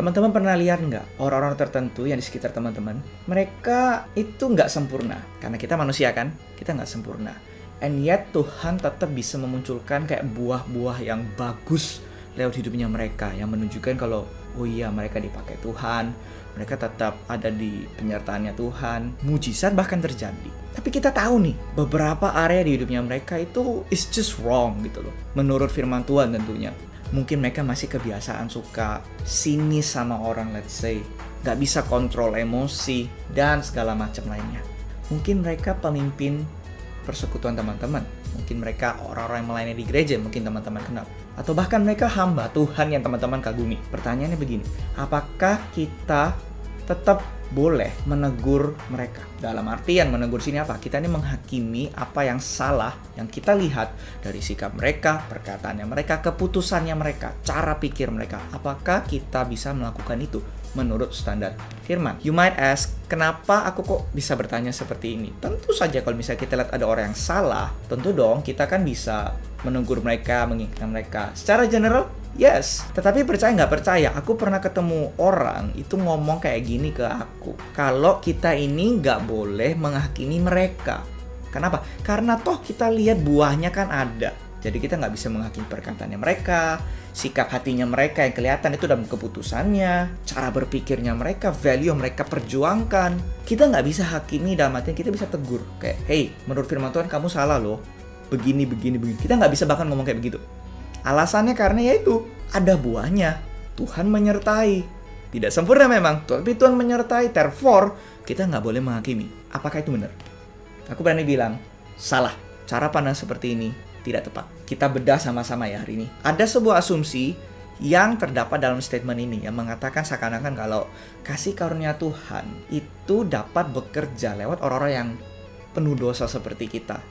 Teman-teman pernah lihat nggak orang-orang tertentu yang di sekitar teman-teman, mereka itu nggak sempurna. Karena kita manusia kan, kita nggak sempurna. And yet Tuhan tetap bisa memunculkan kayak buah-buah yang bagus lewat hidupnya mereka, yang menunjukkan kalau oh iya mereka dipakai Tuhan, mereka tetap ada di penyertaannya Tuhan, mujizat bahkan terjadi. Tapi kita tahu nih, beberapa area di hidupnya mereka itu is just wrong gitu loh, menurut firman Tuhan tentunya. Mungkin mereka masih kebiasaan suka sinis sama orang, let's say, gak bisa kontrol emosi dan segala macam lainnya. Mungkin mereka pemimpin persekutuan teman-teman, mungkin mereka orang-orang yang melayani di gereja, mungkin teman-teman kenal, atau bahkan mereka hamba Tuhan yang teman-teman kagumi. Pertanyaannya begini, apakah kita tetap boleh menegur mereka? Dalam artian menegur sini apa? Kita ini menghakimi apa yang salah yang kita lihat dari sikap mereka, perkataannya mereka, keputusannya mereka, cara pikir mereka. Apakah kita bisa melakukan itu menurut standar firman? You might ask, kenapa aku kok bisa bertanya seperti ini? Tentu saja kalau misalnya kita lihat ada orang yang salah, tentu dong kita kan bisa menegur mereka, mengingatkan mereka. Secara general, yes. Tetapi percaya nggak percaya, aku pernah ketemu orang itu ngomong kayak gini ke aku. Kalau kita ini nggak boleh menghakimi mereka. Kenapa? Karena toh kita lihat buahnya kan ada. Jadi kita nggak bisa menghakimi perkataannya mereka, sikap hatinya mereka yang kelihatan itu dalam keputusannya, cara berpikirnya mereka, value yang mereka perjuangkan. Kita nggak bisa hakimi dalam artian kita bisa tegur. Kayak, hey, menurut firman Tuhan kamu salah loh. Begini. Kita nggak bisa bahkan ngomong kayak begitu. Alasannya karena yaitu ada buahnya. Tuhan menyertai. Tidak sempurna memang, tapi Tuhan menyertai. Therefore, kita nggak boleh menghakimi. Apakah itu benar? Aku berani bilang, salah. Cara pandang seperti ini tidak tepat. Kita bedah sama-sama ya hari ini. Ada sebuah asumsi yang terdapat dalam statement ini yang mengatakan seakan-akan kalau kasih karunia Tuhan itu dapat bekerja lewat orang-orang yang penuh dosa seperti kita,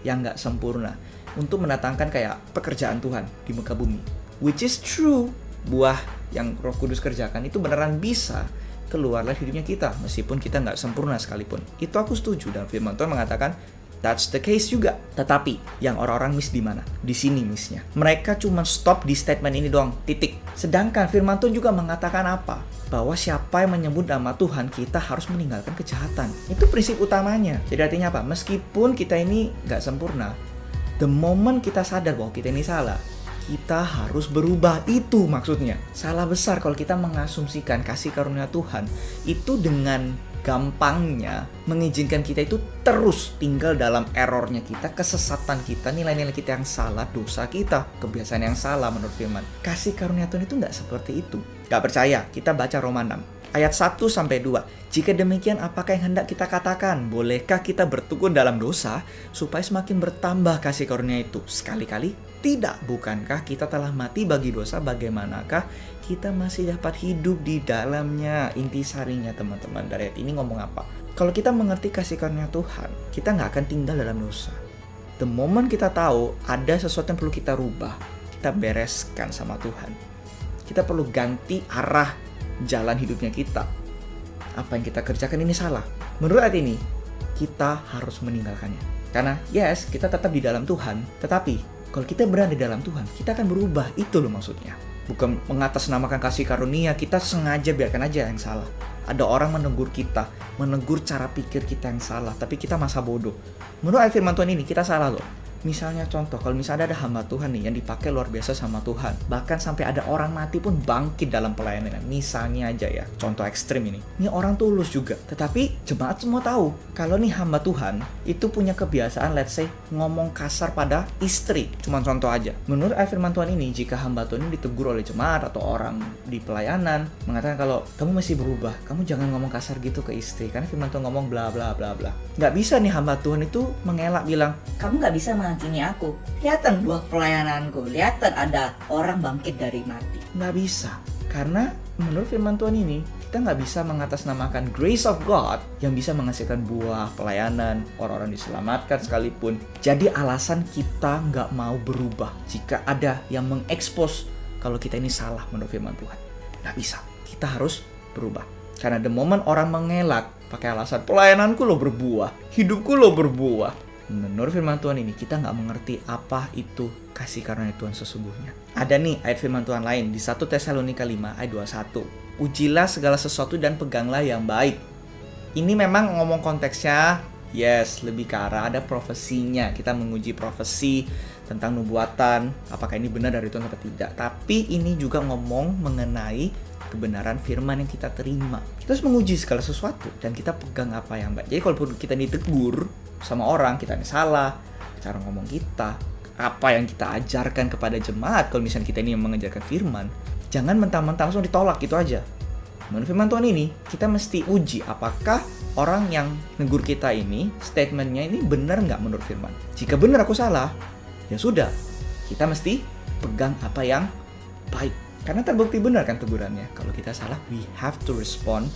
yang nggak sempurna, untuk mendatangkan kayak pekerjaan Tuhan di muka bumi. Which is true. Buah yang Roh Kudus kerjakan itu beneran bisa keluar dari hidupnya kita, meskipun kita nggak sempurna sekalipun. Itu aku setuju, dan firman Tuhan mengatakan that's the case juga. Tetapi yang orang-orang miss di mana? Di sini missnya. Mereka cuma stop di statement ini doang, titik. Sedangkan firman Tuhan juga mengatakan apa? Bahwa siapa yang menyebut nama Tuhan, kita harus meninggalkan kejahatan. Itu prinsip utamanya. Jadi artinya apa? Meskipun kita ini nggak sempurna, the moment kita sadar bahwa kita ini salah, kita harus berubah. Itu maksudnya. Salah besar kalau kita mengasumsikan kasih karunia Tuhan itu dengan gampangnya mengizinkan kita itu terus tinggal dalam errornya kita, kesesatan kita, nilai-nilai kita yang salah, dosa kita, kebiasaan yang salah menurut firman. Kasih karunia Tuhan itu nggak seperti itu. Gak percaya? Kita baca Roma 6. Ayat 1-2. Jika demikian, apakah yang hendak kita katakan? Bolehkah kita bertekun dalam dosa supaya semakin bertambah kasih karunia itu? Sekali-kali tidak. Bukankah kita telah mati bagi dosa? Bagaimanakah kita masih dapat hidup di dalamnya? Intisarinya teman-teman dari ayat ini ngomong apa? Kalau kita mengerti kasih karunia Tuhan, kita nggak akan tinggal dalam dosa. The moment kita tahu ada sesuatu yang perlu kita rubah, kita bereskan sama Tuhan. Kita perlu ganti arah jalan hidupnya kita. Apa yang kita kerjakan ini salah. Menurut ayat ini, kita harus meninggalkannya. Karena yes, kita tetap di dalam Tuhan, tetapi kalau kita berada di dalam Tuhan, kita akan berubah. Itu loh maksudnya. Bukan mengatasnamakan kasih karunia, kita sengaja biarkan aja yang salah. Ada orang menegur kita, menegur cara pikir kita yang salah, tapi kita masa bodoh. Menurut ayat firman Tuhan ini, kita salah loh. Misalnya contoh, kalau misalnya ada hamba Tuhan nih yang dipakai luar biasa sama Tuhan, bahkan sampai ada orang mati pun bangkit dalam pelayanan. Misalnya aja ya, contoh ekstrim ini. Ini orang tulus juga. Tetapi jemaat semua tahu kalau nih hamba Tuhan itu punya kebiasaan, let's say, ngomong kasar pada istri. Cuma contoh aja. Menurut ayat firman Tuhan ini, jika hamba Tuhan ini ditegur oleh jemaat atau orang di pelayanan, mengatakan kalau kamu mesti berubah, kamu jangan ngomong kasar gitu ke istri, karena firman Tuhan ngomong bla bla bla bla. Nggak bisa nih hamba Tuhan itu mengelak bilang, kamu nggak bisa menghakimi aku. Kelihatan buah pelayananku, kelihatan ada orang bangkit dari mati. Nggak bisa. Karena menurut firman Tuhan ini, kita nggak bisa mengatasnamakan grace of God yang bisa menghasilkan buah pelayanan, orang-orang diselamatkan sekalipun. Jadi alasan kita nggak mau berubah jika ada yang mengekspos kalau kita ini salah menurut firman Tuhan. Nggak bisa. Kita harus berubah. Karena the moment orang mengelak pakai alasan pelayananku lo berbuah, hidupku lo berbuah, menurut firman Tuhan ini kita nggak mengerti apa itu kasih karunia Tuhan sesungguhnya. Ada nih ayat firman Tuhan lain di 1 Tesalonika 5 ayat 21. Ujilah segala sesuatu dan peganglah yang baik. Ini memang ngomong konteksnya, yes, lebih ke arah ada profesinya. Kita menguji profesi tentang nubuatan, apakah ini benar dari Tuhan atau tidak. Tapi ini juga ngomong mengenai kebenaran firman yang kita terima. Kita harus menguji segala sesuatu dan kita pegang apa yang baik. Jadi kalaupun kita ditegur sama orang, kita ini salah, cara ngomong kita, apa yang kita ajarkan kepada jemaat, kalau misalnya kita ini yang mengajarkan firman, jangan mentah-mentah langsung ditolak gitu aja. Menurut firman Tuhan ini, kita mesti uji apakah orang yang negur kita ini, statementnya ini benar nggak menurut firman. Jika benar aku salah, ya sudah, kita mesti pegang apa yang baik. Karena terbukti benar kan tegurannya. Kalau kita salah, we have to respond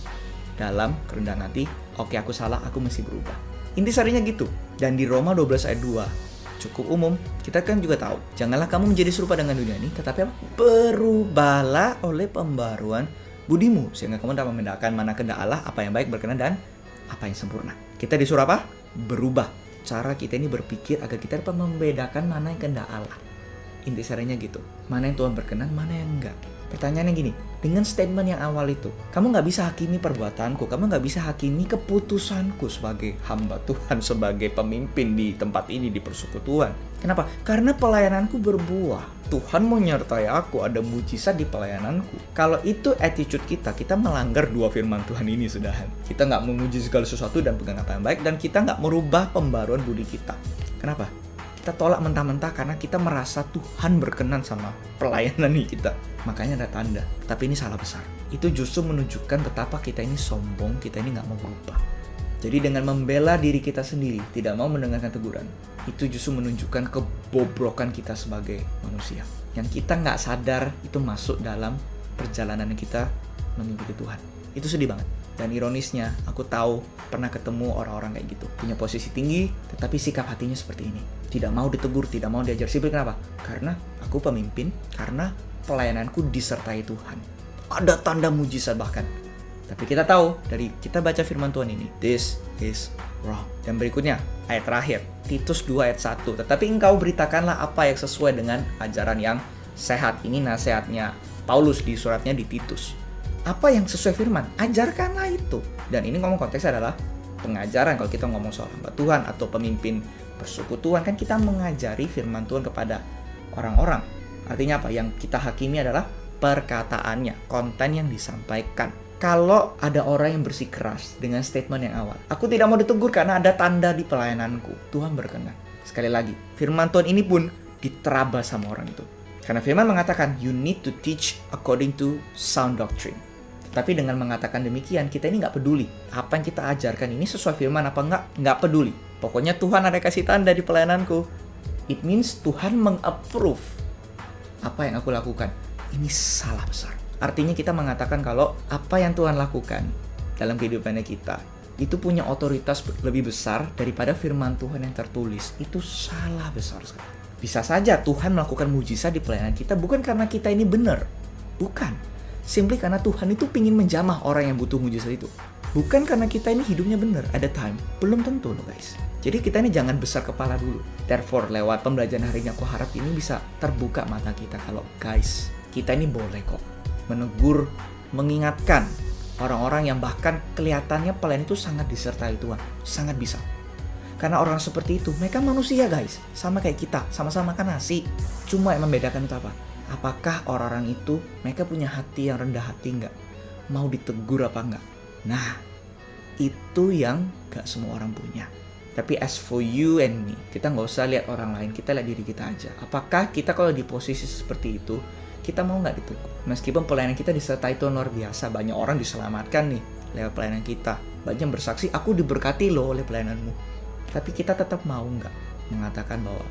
dalam kerendahan hati. Oke, aku salah, aku mesti berubah. Intisarinya gitu. Dan di Roma 12 ayat 2, cukup umum, kita kan juga tahu, janganlah kamu menjadi serupa dengan dunia ini, tetapi apa? Berubahlah oleh pembaruan budimu, sehingga kamu dapat membedakan mana kehendak Allah, apa yang baik, berkenan, dan apa yang sempurna. Kita disuruh apa? Berubah. Cara kita ini berpikir agar kita dapat membedakan mana yang kehendak Allah. Intisarinya gitu. Mana yang Tuhan berkenan, mana yang enggak. Pertanyaannya gini, dengan statement yang awal itu, kamu nggak bisa hakimi perbuatanku, kamu nggak bisa hakimi keputusanku sebagai hamba Tuhan, sebagai pemimpin di tempat ini, di persekutuan. Kenapa? Karena pelayananku berbuah. Tuhan menyertai aku, ada mujizat di pelayananku. Kalau itu attitude kita, kita melanggar dua firman Tuhan ini sudahan. Kita nggak memuji segala sesuatu dan pegang apa yang baik, dan kita nggak merubah pembaruan budi kita. Kenapa? Kita tolak mentah-mentah karena kita merasa Tuhan berkenan sama pelayanan nih kita. Makanya ada tanda. Tapi ini salah besar. Itu justru menunjukkan betapa kita ini sombong, kita ini nggak mau berubah. Jadi dengan membela diri kita sendiri, tidak mau mendengarkan teguran, itu justru menunjukkan kebobrokan kita sebagai manusia. Yang kita nggak sadar itu masuk dalam perjalanan kita mengikuti Tuhan. Itu sedih banget. Dan ironisnya, aku tahu pernah ketemu orang-orang kayak gitu. Punya posisi tinggi, tetapi sikap hatinya seperti ini. Tidak mau ditegur, tidak mau diajar. Simpel kenapa? Karena aku pemimpin, karena pelayananku disertai Tuhan. Ada tanda mujizat bahkan. Tapi kita tahu, dari kita baca firman Tuhan ini, this is wrong. Dan berikutnya, ayat terakhir, Titus 2 ayat 1. Tetapi engkau beritakanlah apa yang sesuai dengan ajaran yang sehat. Ini nasihatnya Paulus di suratnya di Titus. Apa yang sesuai firman, ajarkanlah itu. Dan ini ngomong konteksnya adalah pengajaran. Kalau kita ngomong soal hamba Tuhan atau pemimpin persekutuan, kan kita mengajari firman Tuhan kepada orang-orang. Artinya apa? Yang kita hakimi adalah perkataannya, konten yang disampaikan. Kalau ada orang yang bersikeras dengan statement yang awal, aku tidak mau ditegur karena ada tanda di pelayananku, Tuhan berkenan. Sekali lagi, firman Tuhan ini pun diterabas sama orang itu. Karena firman mengatakan, you need to teach according to sound doctrine. Tapi dengan mengatakan demikian, kita ini nggak peduli. Apa yang kita ajarkan ini sesuai firman apa nggak peduli. Pokoknya Tuhan ada kasih tanda di pelayananku. It means Tuhan meng-approve apa yang aku lakukan. Ini salah besar. Artinya kita mengatakan kalau apa yang Tuhan lakukan dalam kehidupannya kita, itu punya otoritas lebih besar daripada firman Tuhan yang tertulis. Itu salah besar sekali. Bisa saja Tuhan melakukan mujizat di pelayanan kita bukan karena kita ini benar. Bukan. Simply karena Tuhan itu pingin menjamah orang yang butuh mujizat itu. Bukan karena kita ini hidupnya benar. Ada time. Belum tentu loh guys. Jadi kita ini jangan besar kepala dulu. Therefore, lewat pembelajaran hari ini aku harap ini bisa terbuka mata kita. Kalau guys, kita ini boleh kok menegur, mengingatkan orang-orang yang bahkan kelihatannya pelayan itu sangat disertai Tuhan. Sangat bisa. Karena orang seperti itu, mereka manusia guys. Sama kayak kita, sama-sama makan nasi. Cuma yang membedakan itu apa? Apakah orang-orang itu, mereka punya hati yang rendah hati nggak? Mau ditegur apa nggak? Nah, itu yang nggak semua orang punya. Tapi as for you and me, kita nggak usah lihat orang lain, kita lihat diri kita aja. Apakah kita kalau di posisi seperti itu, kita mau nggak ditegur? Meskipun pelayanan kita disertai Tuhan luar biasa, banyak orang diselamatkan nih lewat pelayanan kita. Banyak yang bersaksi, aku diberkati loh oleh pelayananmu. Tapi kita tetap mau nggak mengatakan bahwa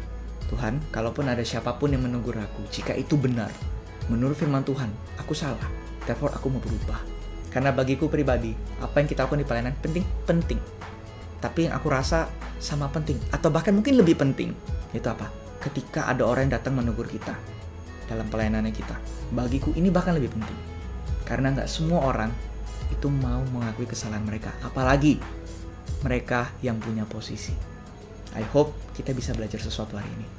Tuhan, kalaupun ada siapapun yang menegur aku, jika itu benar, menurut firman Tuhan, aku salah. Therefore, aku mau berubah. Karena bagiku pribadi, apa yang kita lakukan di pelayanan penting. Tapi yang aku rasa sama penting, atau bahkan mungkin lebih penting, itu apa? Ketika ada orang yang datang menegur kita dalam pelayanannya kita. Bagiku ini bahkan lebih penting. Karena nggak semua orang itu mau mengakui kesalahan mereka. Apalagi mereka yang punya posisi. I hope kita bisa belajar sesuatu hari ini.